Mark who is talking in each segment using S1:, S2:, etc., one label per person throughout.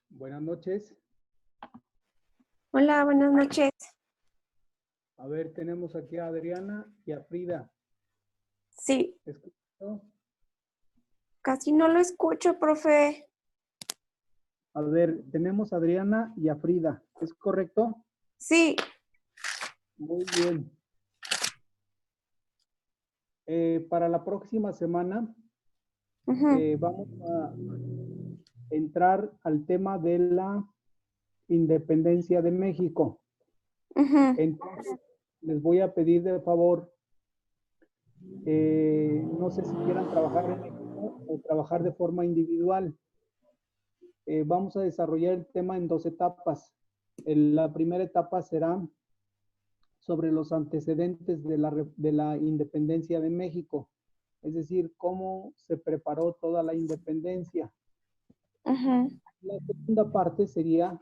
S1: Buenas noches.
S2: Hola, buenas noches.
S1: A ver, tenemos aquí a Adriana y a Frida.
S2: Sí,
S1: ¿Escuchó?
S2: casi no lo escucho, profe.
S1: A ver, tenemos a Adriana y a Frida. ¿Es correcto?
S2: Sí.
S1: Muy bien. Para la próxima semana vamos a entrar al tema de la independencia de México. Entonces, les voy a pedir de favor, no sé si quieran trabajar en equipo o trabajar de forma individual. Vamos a desarrollar el tema en dos etapas. La primera etapa será sobre los antecedentes de la independencia de México, es decir, cómo se preparó toda la independencia. La segunda parte sería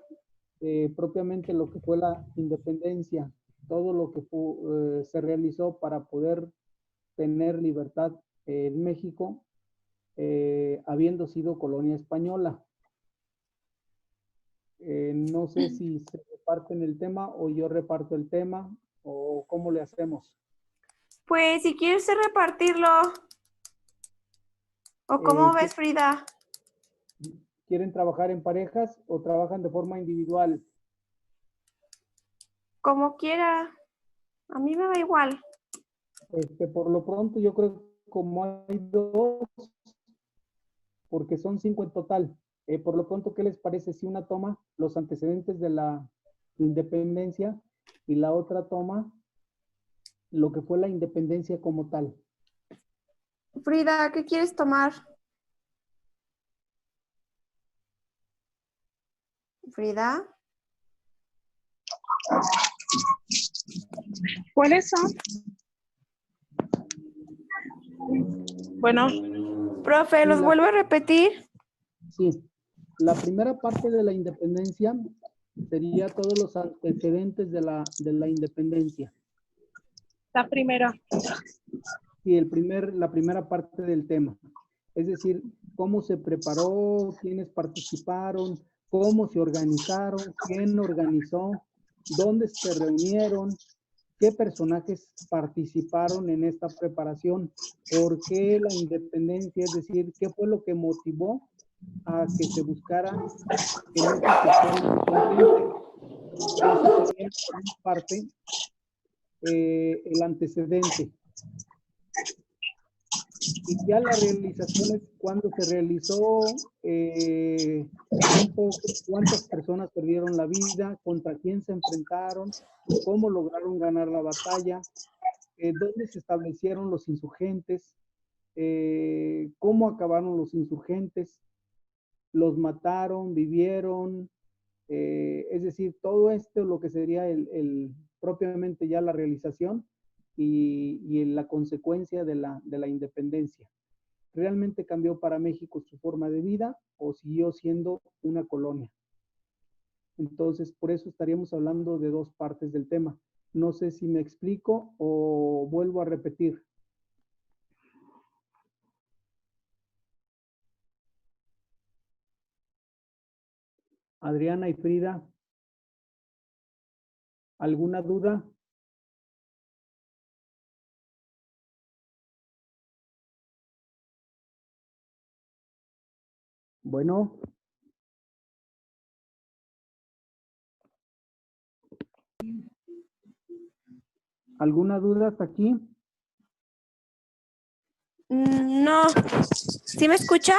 S1: propiamente lo que fue la independencia, todo lo que se realizó para poder tener libertad en México, habiendo sido colonia española. No sé si se reparten el tema o yo reparto el tema o cómo le hacemos.
S2: Pues si quieres repartirlo. ¿O cómo ves, Frida?
S1: ¿Quieren trabajar en parejas o trabajan de forma individual?
S2: Como quiera. A mí me da igual.
S1: Por lo pronto yo creo que como hay dos, porque son 5 en total, por lo pronto, ¿qué les parece si una toma los antecedentes de la independencia y la otra toma lo que fue la independencia como tal?
S2: Frida, ¿qué quieres tomar? Frida.
S3: ¿Cuáles son? Bueno.
S2: Profe, ¿los vuelvo a repetir?
S1: Sí. La primera parte de la independencia sería todos los antecedentes de la independencia.
S3: La primera.
S1: Sí, la primera parte del tema. Es decir, cómo se preparó, quiénes participaron, cómo se organizaron, quién organizó, dónde se reunieron, qué personajes participaron en esta preparación, por qué la independencia, es decir, qué fue lo que motivó a que se buscara que México fuera independiente. Ese sería por una parte el antecedente. Y ya la realización es cuando se realizó, un poco, cuántas personas perdieron la vida, contra quién se enfrentaron, cómo lograron ganar la batalla, dónde se establecieron los insurgentes, cómo acabaron los insurgentes, los mataron, vivieron, es decir, todo esto lo que sería propiamente ya la realización y la consecuencia de la independencia. ¿Realmente cambió para México su forma de vida o siguió siendo una colonia? Entonces, por eso estaríamos hablando de dos partes del tema. No sé si me explico o vuelvo a repetir. Adriana y Frida, ¿alguna duda? Bueno. ¿Alguna duda hasta aquí?
S2: No. ¿Sí me escucha?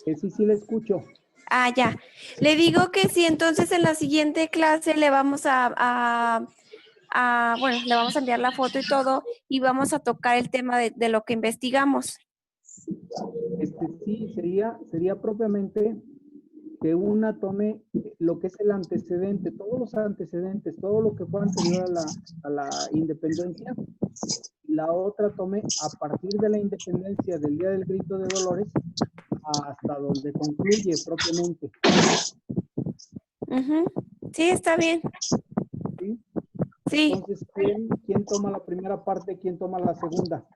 S1: Sí, le escucho.
S2: Ah, ya. Le digo que sí, entonces en la siguiente clase le vamos bueno, le vamos a enviar la foto y todo y vamos a tocar el tema de lo que investigamos.
S1: Sí, sería propiamente que una tome lo que es el antecedente, todos los antecedentes, todo lo que fue anterior a la independencia, y la otra tome a partir de la independencia del Día del Grito de Dolores hasta donde concluye propiamente.
S2: Ujú. Sí, está bien.
S1: ¿Sí?
S2: Sí,
S1: Entonces, ¿quién toma la primera parte? ¿Quién toma la segunda?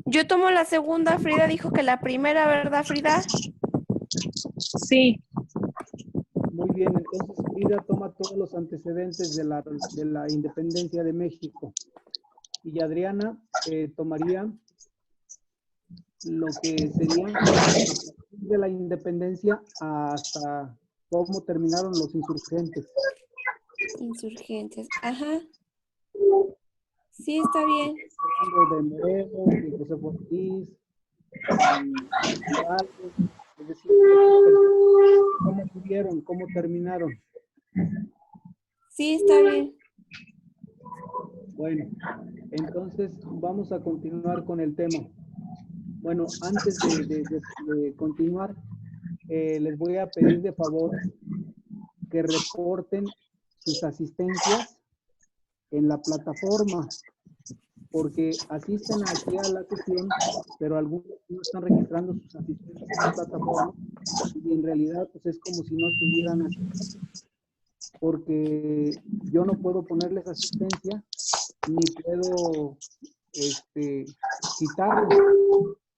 S2: yo tomo la segunda. Frida dijo que la primera, ¿verdad, Frida?
S3: Sí.
S1: Muy bien, entonces Frida toma todos los antecedentes de la independencia de México. Y Adriana tomaría lo que sería a partir de la independencia hasta cómo terminaron los insurgentes.
S2: Insurgentes. Ajá. Sí, está bien.
S1: Hablando de Morelos, de José Ortiz, Hidalgo, es decir, cómo murieron, cómo terminaron.
S2: Sí, está bien.
S1: Bueno, entonces vamos a continuar con el tema. Bueno, antes de continuar, les voy a pedir de favor que reporten sus asistencias en la plataforma, porque asisten aquí a la sesión, pero algunos no están registrando sus asistencias en la plataforma y en realidad pues es como si no estuvieran asistiendo, porque yo no puedo ponerles asistencia ni puedo quitarles.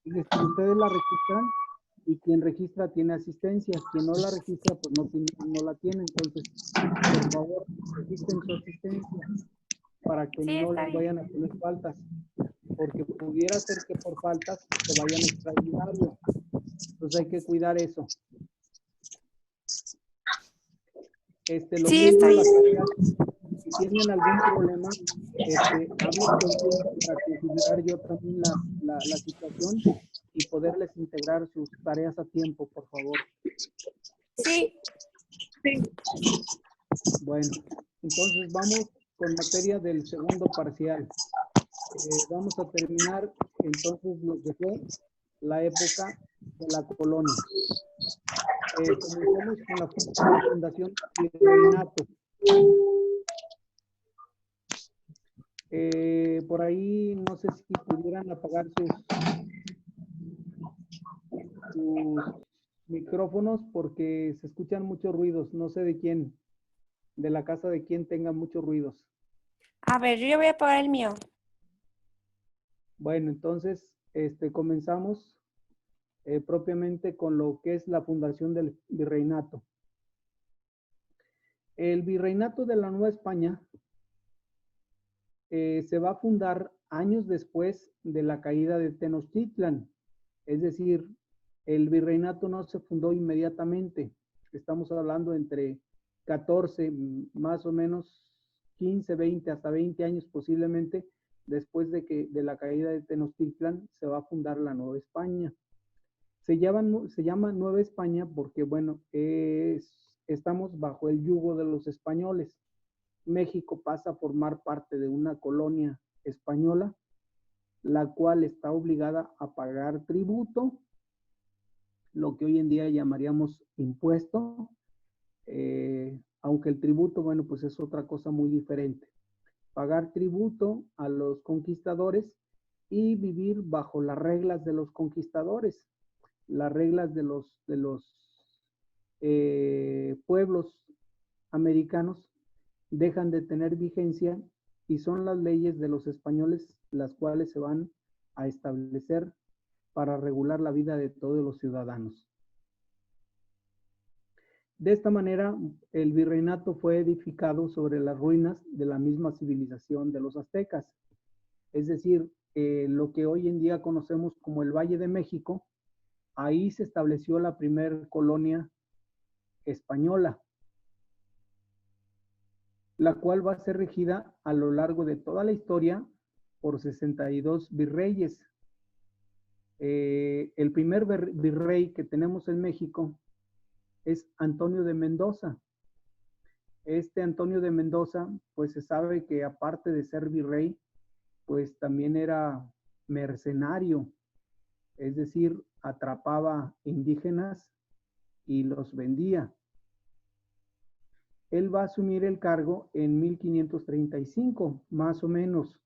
S1: Es decir, ustedes la registran y quien registra tiene asistencia, quien no la registra pues no la tiene. Entonces, por favor, registren su asistencia para que
S2: Sí,
S1: no
S2: está
S1: les
S2: bien.
S1: vayan a poner faltas, porque pudiera ser que por faltas se vayan a extraordinario. Entonces hay que cuidar eso. Lo
S2: Sí,
S1: mismo
S2: está
S1: las
S2: bien.
S1: tareas, si tienen algún problema, hablen conmigo para configurar yo también la situación y poderles integrar sus tareas a tiempo, por favor.
S2: Sí.
S3: Sí.
S1: Bueno, entonces vamos con materia del segundo parcial. Vamos a terminar entonces lo que fue la época de la colonia. Comenzamos con la fundación Virreinato. Por ahí no sé si pudieran apagar sus micrófonos porque se escuchan muchos ruidos. No sé de quién, de la casa de quién tenga muchos ruidos.
S2: A ver, yo ya voy a apagar el mío.
S1: Bueno, entonces comenzamos propiamente con lo que es la fundación del virreinato. El virreinato de la Nueva España se va a fundar años después de la caída de Tenochtitlan. Es decir, el virreinato no se fundó inmediatamente. Estamos hablando entre 14, más o menos 15, 20, hasta 20 años posiblemente después de la caída de Tenochtitlan se va a fundar la Nueva España. Se llama Nueva España porque, bueno, estamos bajo el yugo de los españoles. México pasa a formar parte de una colonia española, la cual está obligada a pagar tributo, lo que hoy en día llamaríamos impuesto, aunque el tributo, bueno, pues es otra cosa muy diferente. Pagar tributo a los conquistadores y vivir bajo las reglas de los conquistadores, las reglas de los pueblos americanos dejan de tener vigencia y son las leyes de los españoles las cuales se van a establecer para regular la vida de todos los ciudadanos. De esta manera, el virreinato fue edificado sobre las ruinas de la misma civilización de los aztecas. Es decir, lo que hoy en día conocemos como el Valle de México, ahí se estableció la primer colonia española, la cual va a ser regida a lo largo de toda la historia por 62 virreyes. El primer virrey que tenemos en México es Antonio de Mendoza. Este Antonio de Mendoza, pues se sabe que aparte de ser virrey, pues también era mercenario, es decir, atrapaba indígenas y los vendía. él va a asumir el cargo en 1535, más o menos,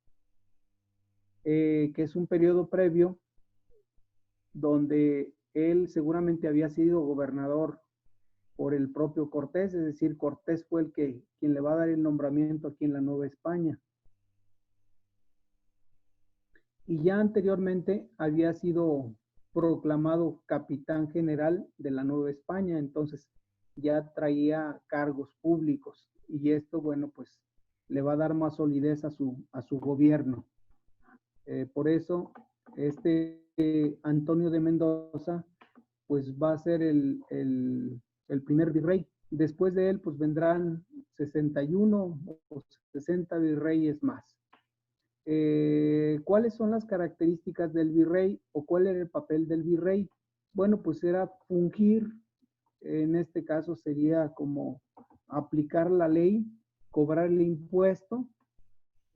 S1: que es un periodo previo donde él seguramente había sido gobernador por el propio Cortés, es decir, Cortés fue quien le va a dar el nombramiento aquí en la Nueva España. Y ya anteriormente había sido proclamado capitán general de la Nueva España, entonces ya traía cargos públicos y esto, bueno, pues le va a dar más solidez a su gobierno. Por eso, Antonio de Mendoza, pues va a ser el primer virrey. Después de él, pues vendrán 61 o 60 virreyes más. ¿Cuáles son las características del virrey o cuál era el papel del virrey? Bueno, pues era fungir, en este caso sería como aplicar la ley, cobrar el impuesto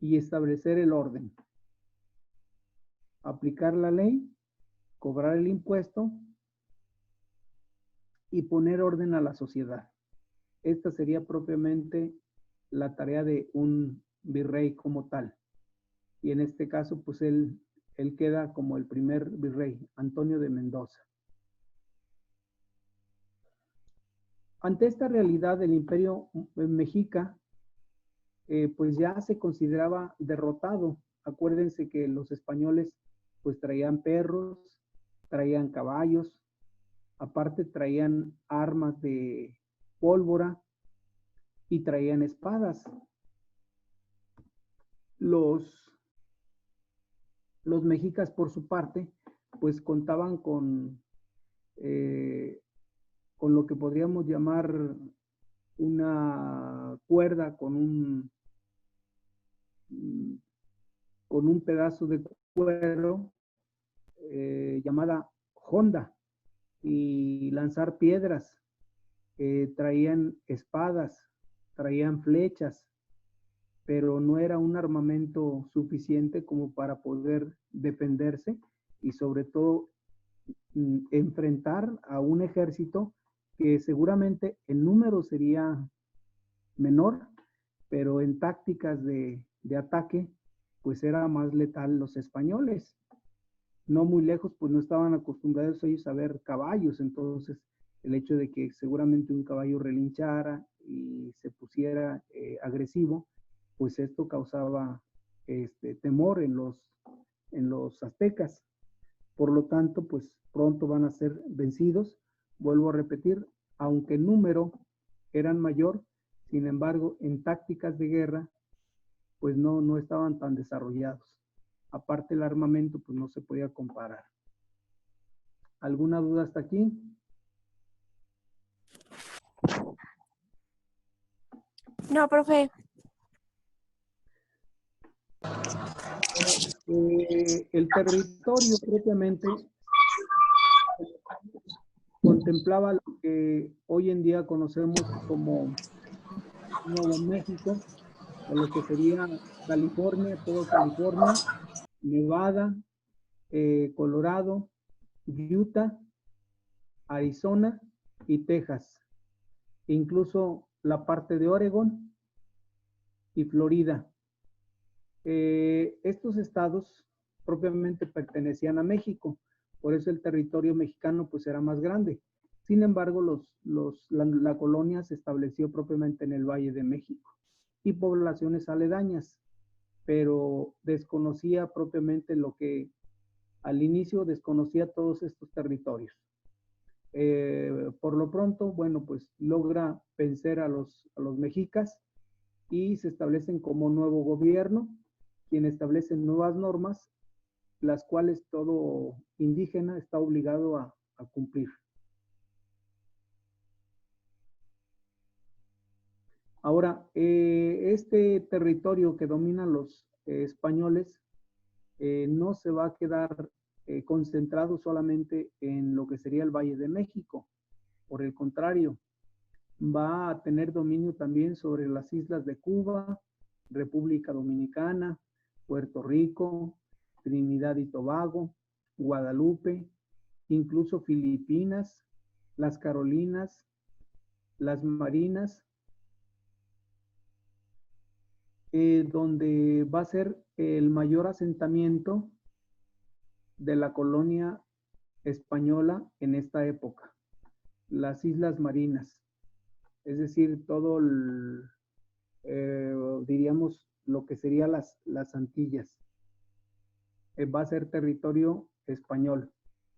S1: y establecer el orden. Aplicar la ley, cobrar el impuesto y poner orden a la sociedad. Esta sería propiamente la tarea de un virrey como tal. Y en este caso, pues él queda como el primer virrey, Antonio de Mendoza. Ante esta realidad, el imperio mexica, pues ya se consideraba derrotado. Acuérdense que los españoles pues traían perros, traían caballos, aparte traían armas de pólvora y traían espadas. Los mexicas, por su parte, pues contaban con lo que podríamos llamar una cuerda con un pedazo de cuero llamada honda y lanzar piedras. Traían espadas, traían flechas, pero no era un armamento suficiente como para poder defenderse y sobre todo enfrentar a un ejército que seguramente en número sería menor, pero en tácticas de ataque, pues era más letal los españoles. No muy lejos, pues no estaban acostumbrados ellos a ver caballos, entonces el hecho de que seguramente un caballo relinchara y se pusiera agresivo, pues esto causaba temor en los aztecas. Por lo tanto, pues pronto van a ser vencidos. Vuelvo a repetir, aunque en número eran mayor, sin embargo, en tácticas de guerra, pues no estaban tan desarrollados. Aparte el armamento, pues no se podía comparar. ¿Alguna duda hasta aquí?
S2: No, profe.
S1: El territorio propiamente contemplaba lo que hoy en día conocemos como Nuevo México, o lo que sería California, todo California, Nevada, Colorado, Utah, Arizona y Texas, incluso la parte de Oregon y Florida. Estos estados propiamente pertenecían a México, por eso el territorio mexicano pues era más grande. Sin embargo, la colonia se estableció propiamente en el Valle de México y poblaciones aledañas, pero desconocía propiamente lo que al inicio desconocía todos estos territorios. Por lo pronto, bueno, pues logra vencer a los mexicas y se establecen como nuevo gobierno, quien establece nuevas normas, las cuales todo indígena está obligado a cumplir. Ahora, este territorio que dominan los españoles no se va a quedar concentrado solamente en lo que sería el Valle de México. Por el contrario, va a tener dominio también sobre las islas de Cuba, República Dominicana, Puerto Rico, Trinidad y Tobago, Guadalupe, incluso Filipinas, las Carolinas, las Marinas donde va a ser el mayor asentamiento de la colonia española en esta época, las Islas Marinas, es decir, todo diríamos lo que serían las Antillas. Va a ser territorio español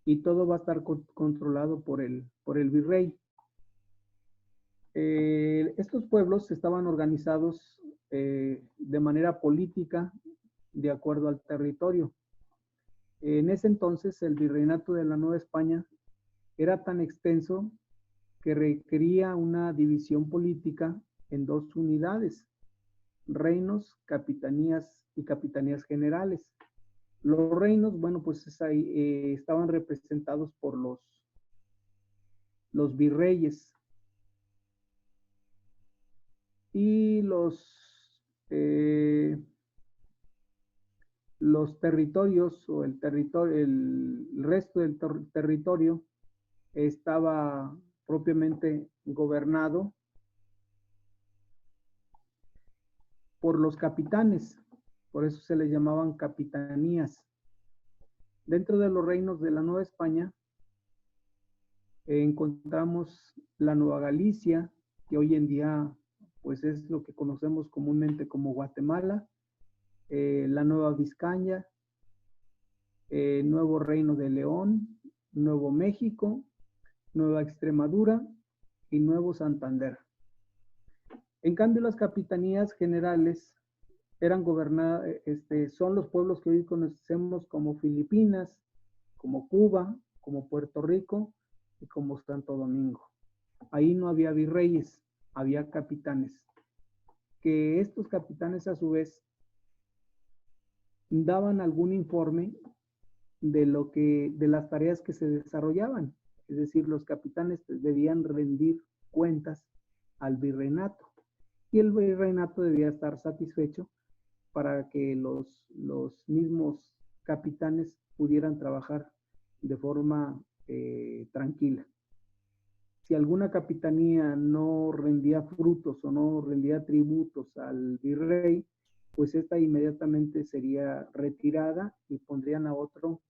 S1: y todo va a estar controlado por el virrey. Estos pueblos estaban organizados de manera política de acuerdo al territorio. En ese entonces el virreinato de la Nueva España era tan extenso que requería una división política en dos unidades, reinos, capitanías y capitanías generales. Los reinos, bueno, pues ahí, estaban representados por los virreyes y los territorios o el resto del territorio estaba propiamente gobernado por los capitanes, por eso se les llamaban capitanías. Dentro de los reinos de la Nueva España encontramos la Nueva Galicia, que hoy en día pues es lo que conocemos comúnmente como Guatemala, la Nueva Vizcaya, Nuevo Reino de León, Nuevo México, Nueva Extremadura y Nuevo Santander. En cambio, las capitanías generales eran gobernadas, son los pueblos que hoy conocemos como Filipinas, como Cuba, como Puerto Rico y como Santo Domingo. Ahí no había virreyes, había capitanes, que estos capitanes a su vez daban algún informe de las tareas que se desarrollaban. Es decir, los capitanes debían rendir cuentas al virreinato y el virreinato debía estar satisfecho para que los mismos capitanes pudieran trabajar de forma tranquila. Si alguna capitanía no rendía frutos o no rendía tributos al virrey, pues esta inmediatamente sería retirada y pondrían a otro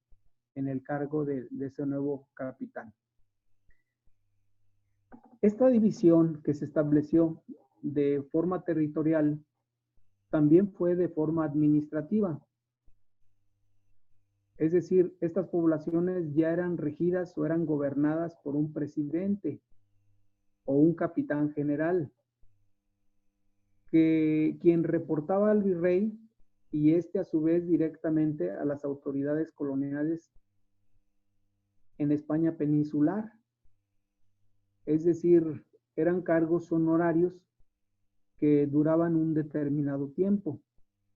S1: en el cargo de ese nuevo capitán. Esta división que se estableció de forma territorial también fue de forma administrativa. Es decir, estas poblaciones ya eran regidas o eran gobernadas por un presidente o un capitán general, quien reportaba al virrey y a su vez directamente a las autoridades coloniales en España peninsular. Es decir, eran cargos honorarios que duraban un determinado tiempo.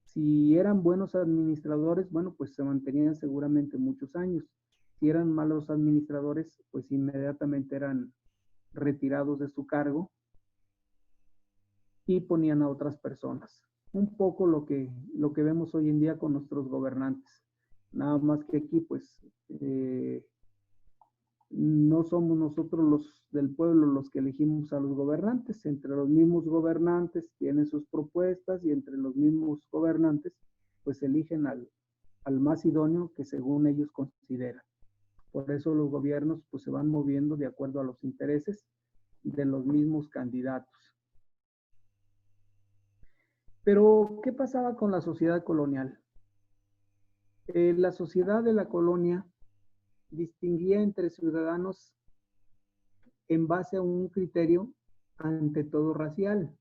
S1: Si eran buenos administradores, bueno, pues se mantenían seguramente muchos años. Si eran malos administradores, pues inmediatamente eran retirados de su cargo y ponían a otras personas. Un poco lo que vemos hoy en día con nuestros gobernantes. Nada más que aquí, pues, no somos nosotros los del pueblo los que elegimos a los gobernantes. Entre los mismos gobernantes tienen sus propuestas y entre los mismos gobernantes, pues eligen al más idóneo que según ellos consideran. Por eso los gobiernos pues se van moviendo de acuerdo a los intereses de los mismos candidatos. Pero, ¿qué pasaba con la sociedad colonial? La sociedad de la colonia distinguía entre ciudadanos en base a un criterio ante todo racial.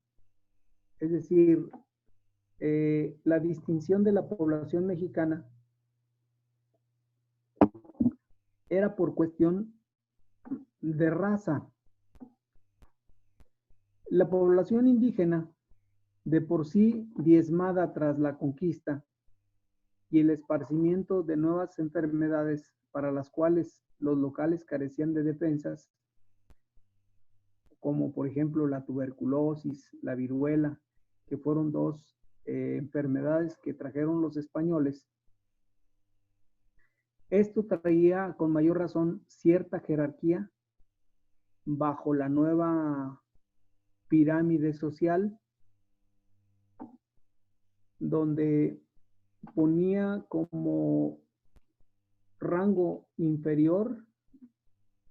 S1: Es decir, la distinción de la población mexicana era por cuestión de raza. La población indígena, de por sí diezmada tras la conquista y el esparcimiento de nuevas enfermedades para las cuales los locales carecían de defensas, como por ejemplo la tuberculosis, la viruela, que fueron dos enfermedades que trajeron los españoles. Esto traía con mayor razón cierta jerarquía bajo la nueva pirámide social donde ponía como rango inferior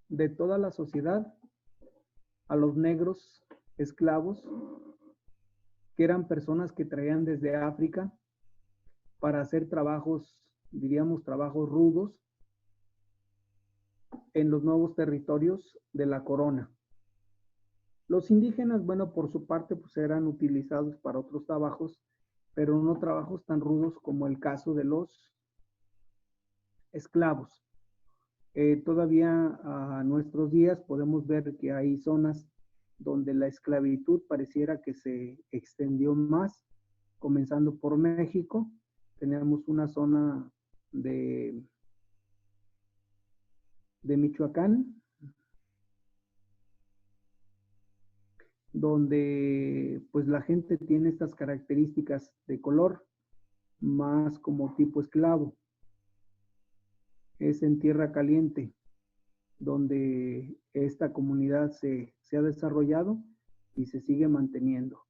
S1: de toda la sociedad a los negros esclavos, que eran personas que traían desde África para hacer trabajos, diríamos, trabajos rudos en los nuevos territorios de la corona. Los indígenas, bueno, por su parte, pues eran utilizados para otros trabajos, pero no trabajos tan rudos como el caso de los esclavos. Todavía a nuestros días podemos ver que hay zonas donde la esclavitud pareciera que se extendió más, comenzando por México. Tenemos una zona de Michoacán, donde pues la gente tiene estas características de color, más como tipo esclavo. Es en Tierra Caliente, donde esta comunidad se ha desarrollado y se sigue manteniendo.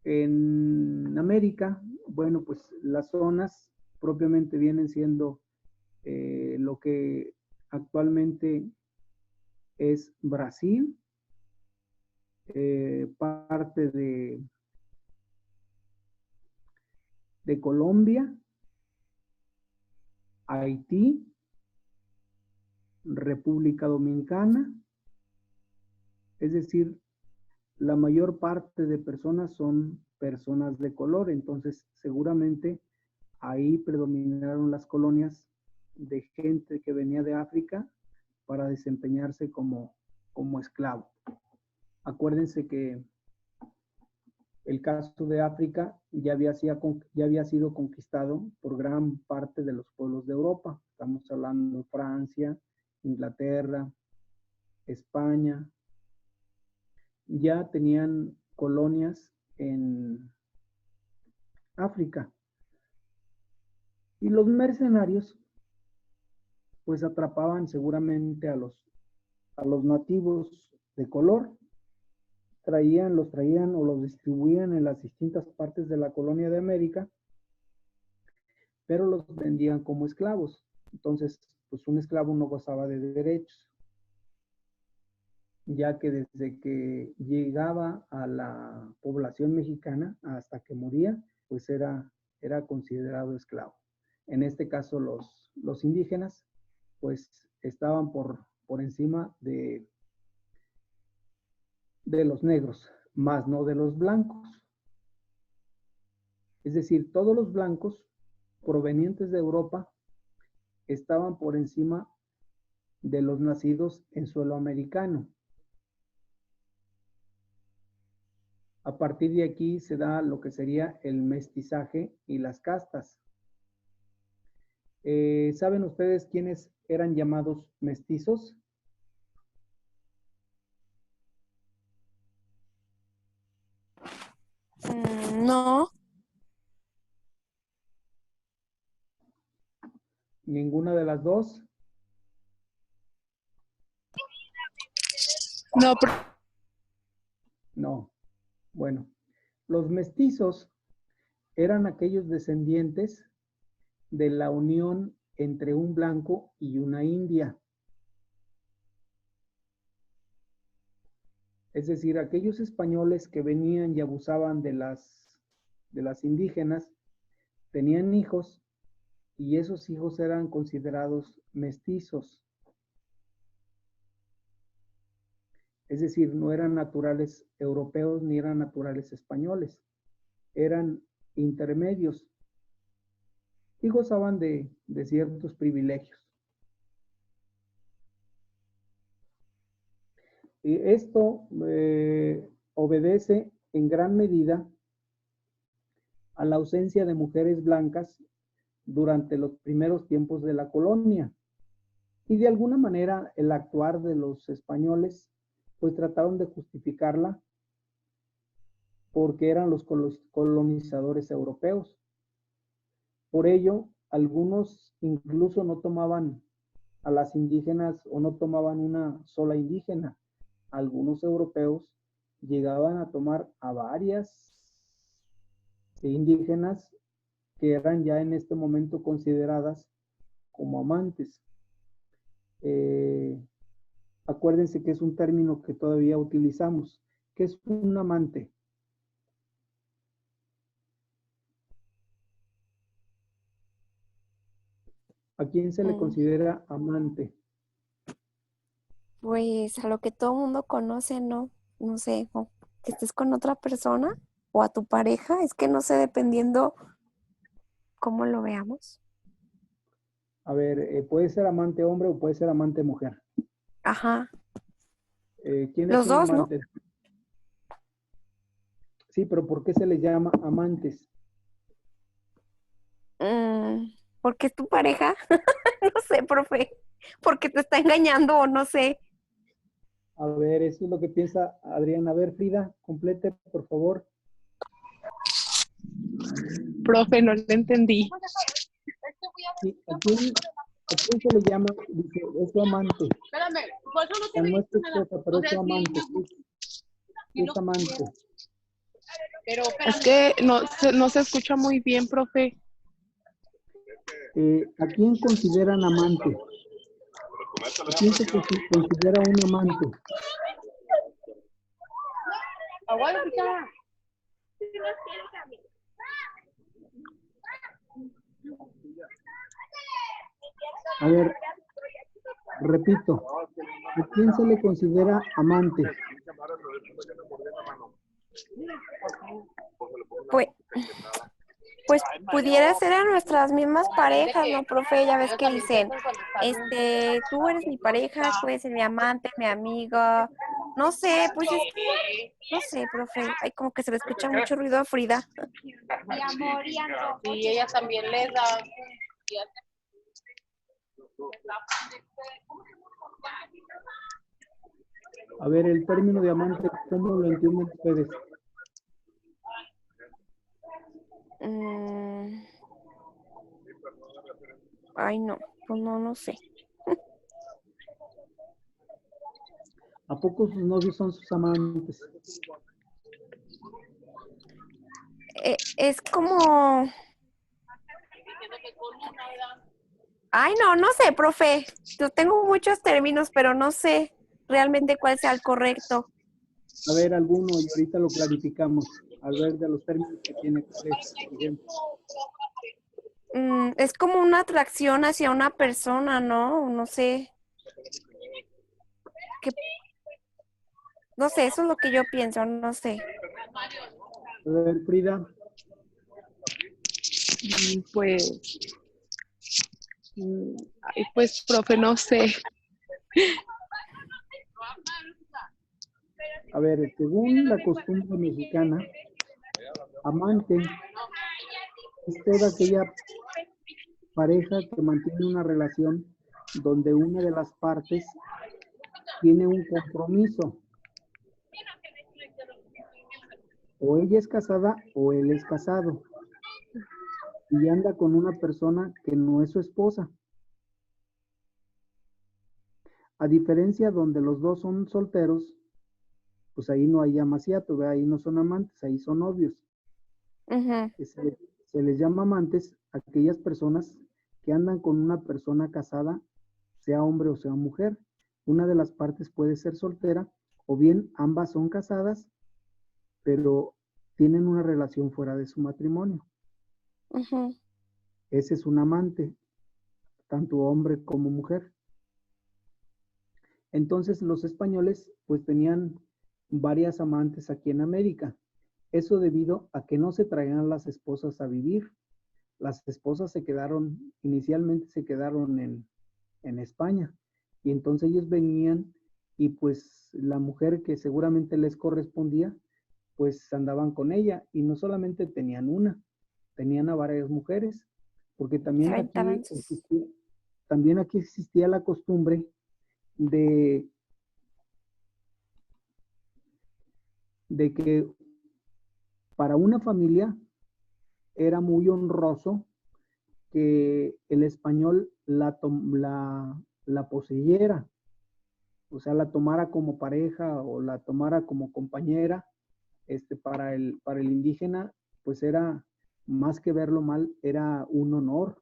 S1: En América, bueno, pues las zonas propiamente vienen siendo lo que actualmente es Brasil, parte de Colombia, Haití, República Dominicana, es decir, la mayor parte de personas son personas de color, entonces seguramente ahí predominaron las colonias de gente que venía de África para desempeñarse como esclavo. Acuérdense que el caso de África ya había sido conquistado por gran parte de los pueblos de Europa. Estamos hablando de Francia, Inglaterra, España. Ya tenían colonias en África. Y los mercenarios pues atrapaban seguramente a los nativos de color, los traían o los distribuían en las distintas partes de la colonia de América, pero los vendían como esclavos. Entonces, pues un esclavo no gozaba de derechos, ya que desde que llegaba a la población mexicana hasta que moría, pues era considerado esclavo. En este caso, los indígenas, pues estaban por encima de los negros, más no de los blancos. Es decir, todos los blancos provenientes de Europa estaban por encima de los nacidos en suelo americano. A partir de aquí se da lo que sería el mestizaje y las castas. ¿Saben ustedes quiénes eran llamados mestizos?
S2: No.
S1: ¿Ninguna de las dos?
S3: No,
S1: No. Bueno, los mestizos eran aquellos descendientes de la unión entre un blanco y una india. Es decir, aquellos españoles que venían y abusaban de las indígenas, tenían hijos y esos hijos eran considerados mestizos. Es decir, no eran naturales europeos ni eran naturales españoles, eran intermedios y gozaban de ciertos privilegios. Y esto obedece en gran medida a la ausencia de mujeres blancas durante los primeros tiempos de la colonia. Y de alguna manera el actuar de los españoles pues trataron de justificarla porque eran los colonizadores europeos. Por ello, algunos incluso no tomaban a las indígenas o no tomaban una sola indígena. Algunos europeos llegaban a tomar a varias indígenas que eran ya en este momento consideradas como amantes. Acuérdense que es un término que todavía utilizamos. ¿Qué es un amante? ¿A quién se le considera amante?
S2: Pues a lo que todo mundo conoce, ¿no? No sé, o que estés con otra persona o a tu pareja, es que no sé, dependiendo cómo lo veamos.
S1: A ver, puede ser amante hombre o puede ser amante mujer.
S2: Ajá,
S1: ¿Quién es
S2: los
S1: un
S2: dos, ¿no?
S1: amante? Sí, pero ¿por qué se les llama amantes?
S2: Porque es tu pareja, no sé, profe, porque te está engañando o no sé.
S1: A ver, eso es lo que piensa Adrián. A ver, Frida, complete, por favor.
S3: Profe, no le entendí.
S1: Sí, ¿a quién se le llama? Dice, es su amante. O sea, no es tu esposa, pero es su amante. ¿Qué es amante?
S3: Es que no se escucha muy bien, profe.
S1: ¿A quién consideran amante? ¿A quién se considera un amante? A ver, repito, ¿a quién se le considera amante?
S2: Pues, pues pudiera ser a nuestras mismas parejas, ¿no, profe? Ya ves que dicen, tú eres mi pareja, puedes ser mi amante, mi amiga. No sé, pues es que, no sé, profe. Ay, como que se le escucha mucho ruido a Frida.
S3: Y ella también les da.
S1: A ver, el término de amante, ¿cómo lo entienden ustedes?
S2: Ay, no, pues no sé.
S1: ¿A poco sus novios son sus amantes?
S2: Es como... Ay, no sé, profe. Yo tengo muchos términos, pero no sé realmente cuál sea el correcto.
S1: A ver, alguno y ahorita lo clarificamos. A ver, de los términos que tiene, ¿cuál es, por ejemplo?
S2: Es como una atracción hacia una persona, ¿no? No sé. Que, no sé, eso es lo que yo pienso, no sé.
S1: A ver, Frida.
S3: Pues, ay, pues, profe, no sé.
S1: A ver, según la costumbre mexicana, amante es toda aquella pareja que mantiene una relación donde una de las partes tiene un compromiso. O ella es casada o él es casado. Y anda con una persona que no es su esposa. A diferencia donde los dos son solteros, pues ahí no hay amaciato, ¿ve? Ahí no son amantes, ahí son novios.
S2: Ujú.
S1: Se les llama amantes a aquellas personas que andan con una persona casada, sea hombre o sea mujer. Una de las partes puede ser soltera o bien ambas son casadas, pero tienen una relación fuera de su matrimonio.
S2: Ujú.
S1: Ese es un amante, tanto hombre como mujer. Entonces los españoles pues tenían varias amantes aquí en América. Eso debido a que no se traían las esposas a vivir. Las esposas inicialmente se quedaron en España. Y entonces ellos venían y pues la mujer que seguramente les correspondía, pues andaban con ella. Y no solamente tenían una, tenían a varias mujeres, porque
S2: Se aventaban sus...
S1: también aquí existía la costumbre de, de que para una familia era muy honroso que el español la poseyera, o sea, la tomara como pareja o la tomara como compañera. Para el indígena, pues era más que verlo mal, era un honor.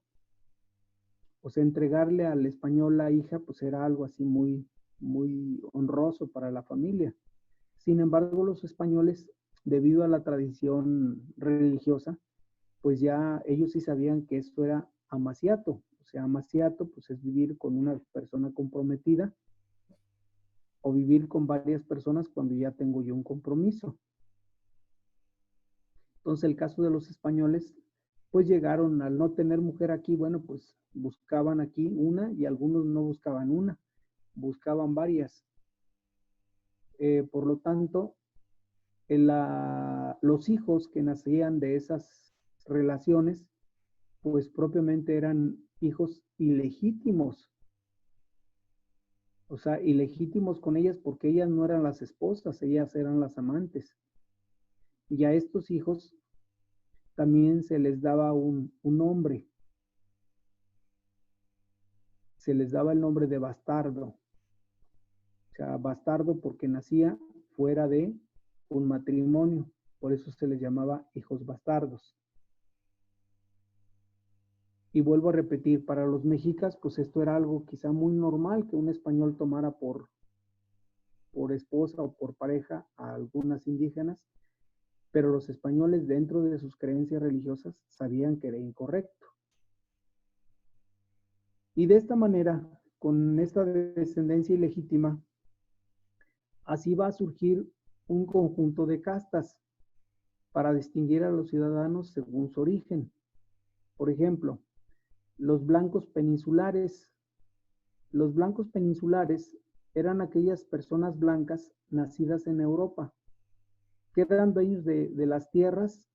S1: O sea, entregarle al español la hija, pues era algo así muy, muy honroso para la familia. Sin embargo, los españoles, debido a la tradición religiosa, pues ya ellos sí sabían que esto era amaciato. O sea, amaciato, pues es vivir con una persona comprometida o vivir con varias personas cuando ya tengo yo un compromiso. Entonces, el caso de los españoles, pues llegaron al no tener mujer aquí, bueno, pues buscaban aquí una y algunos no buscaban una, buscaban varias. Por lo tanto, los hijos que nacían de esas relaciones, pues propiamente eran hijos ilegítimos. O sea, ilegítimos con ellas porque ellas no eran las esposas, ellas eran las amantes. Y a estos hijos también se les daba un nombre. Se les daba el nombre de bastardo. O sea, bastardo porque nacía fuera de un matrimonio. Por eso se les llamaba hijos bastardos. Y vuelvo a repetir, para los mexicas, pues esto era algo quizá muy normal que un español tomara por esposa o por pareja a algunas indígenas, pero los españoles dentro de sus creencias religiosas sabían que era incorrecto. Y de esta manera, con esta descendencia ilegítima, así va a surgir un conjunto de castas para distinguir a los ciudadanos según su origen. Por ejemplo, los blancos peninsulares. Los blancos peninsulares eran aquellas personas blancas nacidas en Europa, que eran dueños de las tierras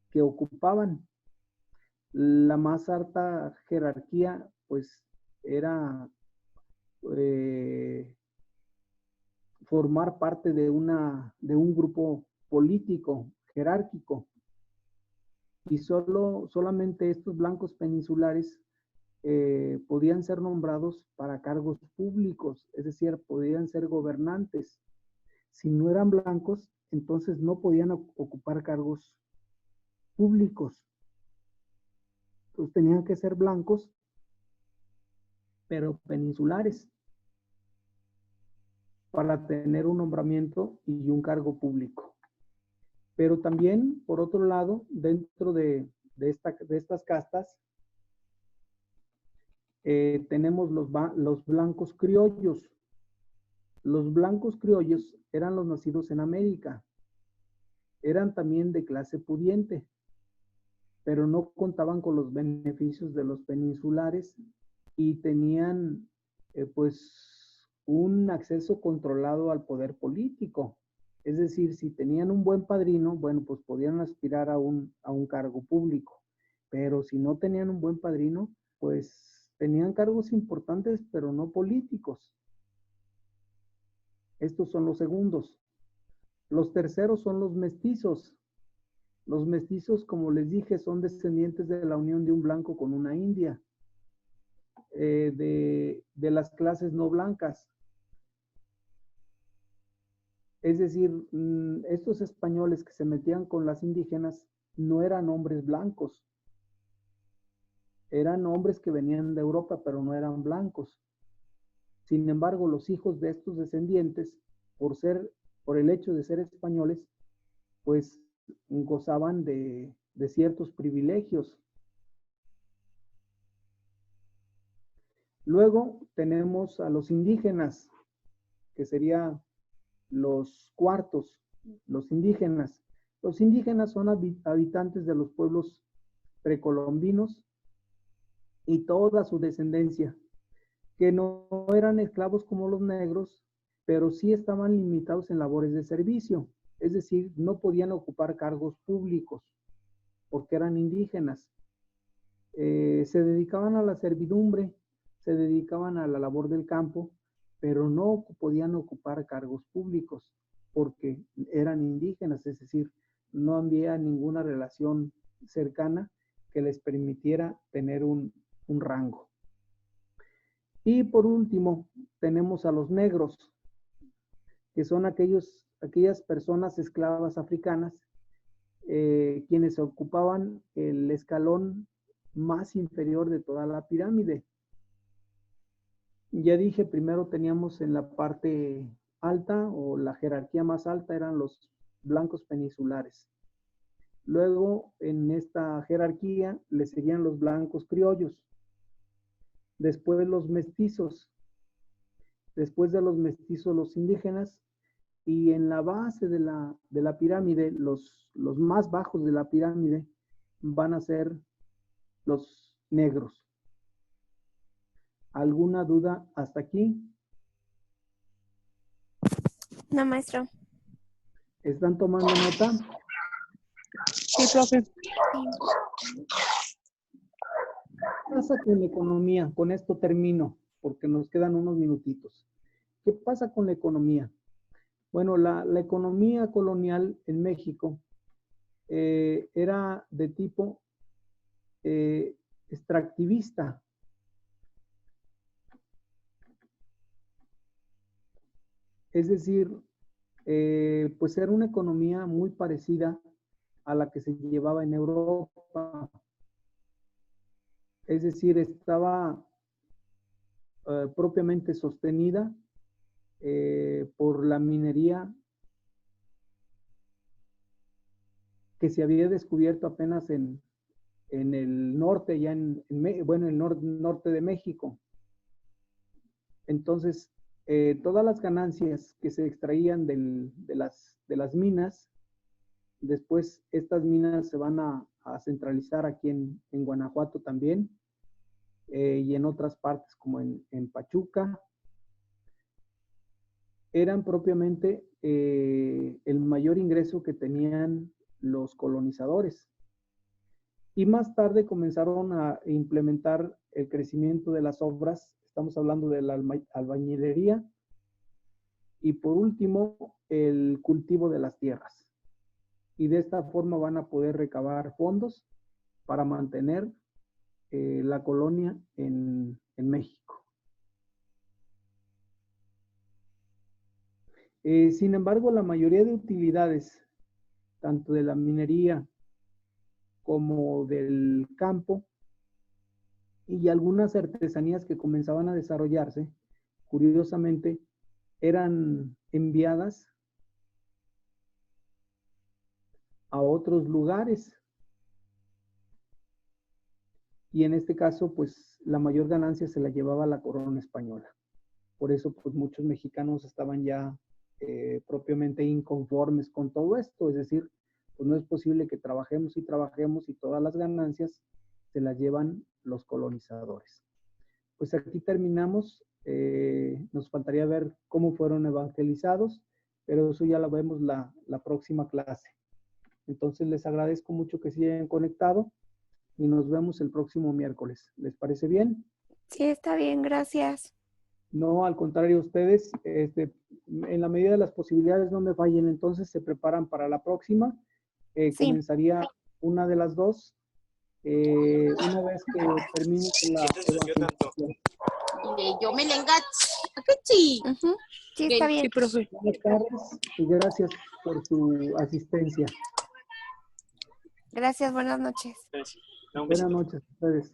S1: que ocupaban. La más alta jerarquía, pues, era formar parte de un grupo político, jerárquico. Y solamente estos blancos peninsulares podían ser nombrados para cargos públicos, es decir, podían ser gobernantes. Si no eran blancos, entonces no podían ocupar cargos públicos. Entonces tenían que ser blancos, pero peninsulares, para tener un nombramiento y un cargo público. Pero también, por otro lado, dentro de estas castas, tenemos los blancos criollos. Los blancos criollos eran los nacidos en América. Eran también de clase pudiente, pero no contaban con los beneficios de los peninsulares y tenían, pues, un acceso controlado al poder político. Es decir, si tenían un buen padrino, bueno, pues podían aspirar a un cargo público. Pero si no tenían un buen padrino, pues tenían cargos importantes, pero no políticos. Estos son los segundos. Los terceros son los mestizos. Los mestizos, como les dije, son descendientes de la unión de un blanco con una india, de las clases no blancas. Es decir, estos españoles que se metían con las indígenas no eran hombres blancos. Eran hombres que venían de Europa, pero no eran blancos. Sin embargo, los hijos de estos descendientes, por el hecho de ser españoles, pues gozaban de ciertos privilegios. Luego tenemos a los indígenas, que serían los cuartos, los indígenas. Los indígenas son habitantes de los pueblos precolombinos y toda su descendencia, que no eran esclavos como los negros, pero sí estaban limitados en labores de servicio. Es decir, no podían ocupar cargos públicos porque eran indígenas. Se dedicaban a la servidumbre, se dedicaban a la labor del campo, pero no podían ocupar cargos públicos porque eran indígenas, es decir, no había ninguna relación cercana que les permitiera tener un rango. Y por último, tenemos a los negros, que son aquellas personas esclavas africanas quienes ocupaban el escalón más inferior de toda la pirámide. Ya dije, primero teníamos en la parte alta o la jerarquía más alta eran los blancos peninsulares. Luego, en esta jerarquía le seguían los blancos criollos. Después los mestizos. Después de los mestizos, los indígenas. Y en la base de la pirámide, los más bajos de la pirámide, van a ser los negros. ¿Alguna duda hasta aquí?
S2: No, maestro.
S1: ¿Están tomando nota?
S3: Sí, profe.
S1: ¿Qué pasa con la economía? Con esto termino, porque nos quedan unos minutitos. ¿Qué pasa con la economía? Bueno, la economía colonial en México era de tipo extractivista. Es decir, pues era una economía muy parecida a la que se llevaba en Europa. Es decir, estaba propiamente sostenida por la minería que se había descubierto apenas en el norte, ya en el norte de México. Entonces, todas las ganancias que se extraían de las minas, después estas minas se van a centralizar aquí en Guanajuato también, y en otras partes como en Pachuca. Eran propiamente el mayor ingreso que tenían los colonizadores. Y más tarde comenzaron a implementar el crecimiento de las obras. Estamos hablando de la albañilería. Y por último, el cultivo de las tierras. Y de esta forma van a poder recabar fondos para mantener la colonia en México. Sin embargo, la mayoría de utilidades, tanto de la minería como del campo y algunas artesanías que comenzaban a desarrollarse, curiosamente, eran enviadas a otros lugares. Y en este caso, pues, la mayor ganancia se la llevaba la corona española. Por eso, pues, muchos mexicanos estaban ya propiamente inconformes con todo esto. Es decir, pues no es posible que trabajemos y todas las ganancias se las llevan los colonizadores. Pues aquí terminamos. Nos faltaría ver cómo fueron evangelizados, pero eso ya lo vemos la próxima clase. Entonces les agradezco mucho que se hayan conectado y nos vemos el próximo miércoles. ¿Les parece bien?
S2: Sí, está bien, gracias.
S1: No, al contrario, ustedes, en la medida de las posibilidades, no me fallen, entonces se preparan para la próxima.
S2: Sí.
S1: Comenzaría una de las dos, una vez que termine la evangelización.
S4: Yo me la engancho. Sí,
S2: está bien.
S3: Sí, profe.
S1: Buenas tardes y gracias por su asistencia.
S2: Gracias, buenas noches.
S1: Buenas noches a ustedes.